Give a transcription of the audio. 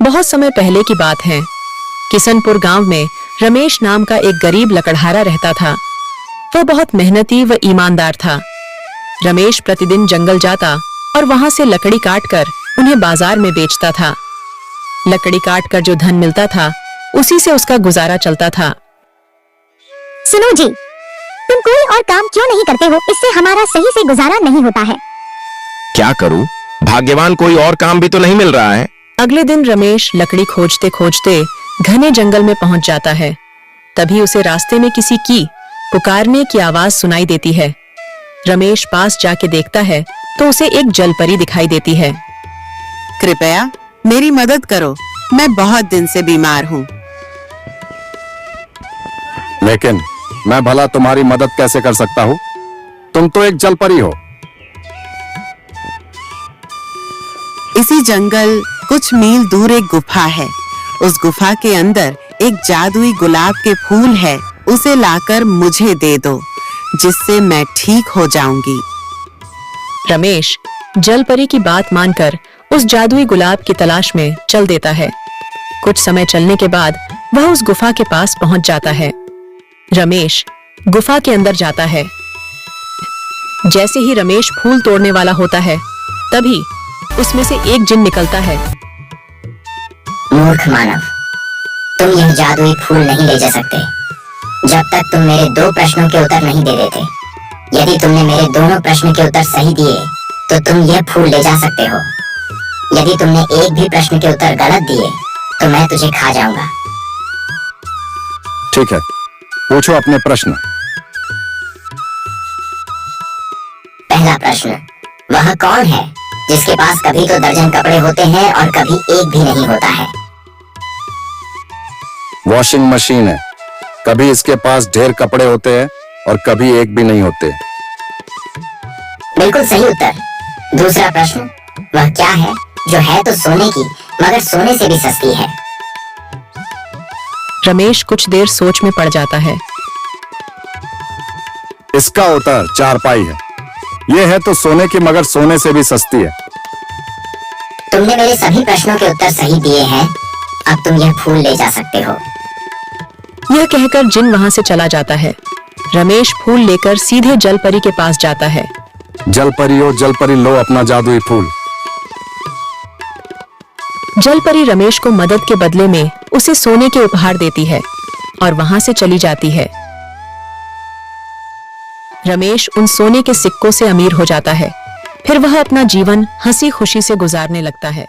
बहुत समय पहले की बात है। किशनपुर गांव में रमेश नाम का एक गरीब लकड़हारा रहता था। वह बहुत मेहनती व ईमानदार था। रमेश प्रतिदिन जंगल जाता और वहां से लकड़ी काटकर उन्हें बाजार में बेचता था। लकड़ी काटकर जो धन मिलता था उसी से उसका गुजारा चलता था। सुनो जी, तुम कोई और काम क्यों नहीं करते हो? इससे हमारा सही से गुजारा नहीं होता है। क्या करूं? भाग्यवान कोई और काम भी तो नहीं मिल रहा है। अगले दिन रमेश लकड़ी खोजते खोजते घने जंगल में पहुंच जाता है। तभी उसे रास्ते में किसी की पुकारने की आवाज सुनाई देती है। रमेश पास जाके देखता है तो उसे एक जलपरी दिखाई देती है। कृपया मेरी मदद करो, मैं बहुत दिन से बीमार हूँ। लेकिन मैं भला तुम्हारी मदद कैसे कर सकता हूँ? तुम तो एक जलपरी हो। इसी जंगल कुछ मील दूर एक गुफा है। उस गुफा के अंदर एक जादुई गुलाब के फूल है। उसे लाकर मुझे दे दो, जिससे मैं ठीक हो जाऊंगी। रमेश जलपरी की बात मानकर उस जादुई गुलाब की तलाश में चल देता है। कुछ समय चलने के बाद वह उस गुफा के पास पहुंच जाता है। रमेश गुफा के अंदर जाता है। जैसे ही रमेश फूल तोड़ने वाला होता है, तभी उसमें से एक जिन निकलता है। मूर्ख मानव, तुम यह जादुई फूल नहीं ले जा सकते जब तक तुम मेरे 2 प्रश्नों के उत्तर नहीं दे देते। यदि तुमने मेरे दोनों प्रश्न के उत्तर सही दिए तो तुम यह फूल ले जा सकते हो। यदि तुमने एक भी प्रश्न के उत्तर गलत दिए तो मैं तुझे खा जाऊंगा। ठीक है, पूछो अपने प्रश्न। पहला प्रश्न, वह कौन है जिसके पास कभी तो दर्जन कपड़े होते हैं और कभी एक भी नहीं होता है? वॉशिंग मशीन है। कभी इसके पास ढेर कपड़े होते हैं और कभी एक भी नहीं होते। बिल्कुल सही उत्तर। दूसरा प्रश्न, वह क्या है जो है तो सोने की मगर सोने से भी सस्ती है? रमेश कुछ देर सोच में पड़ जाता है। इसका उत्तर चारपाई है। यह है तो सोने की मगर सोने से भी सस्ती है। तुमने मेरे सभी प्रश्नों के उत्तर सही दिए हैं। अब तुम यह फूल ले जा सकते हो। यह कहकर जिन वहां से चला जाता है। रमेश फूल लेकर सीधे जलपरी के पास जाता है। जलपरी ओ जलपरी, लो अपना जादुई फूल। जलपरी रमेश को मदद के बदले में उसे सोने के उपहार देती है और वहां से चली जाती है। रमेश उन सोने के सिक्कों से अमीर हो जाता है। फिर वह अपना जीवन हंसी खुशी से गुजारने लगता है।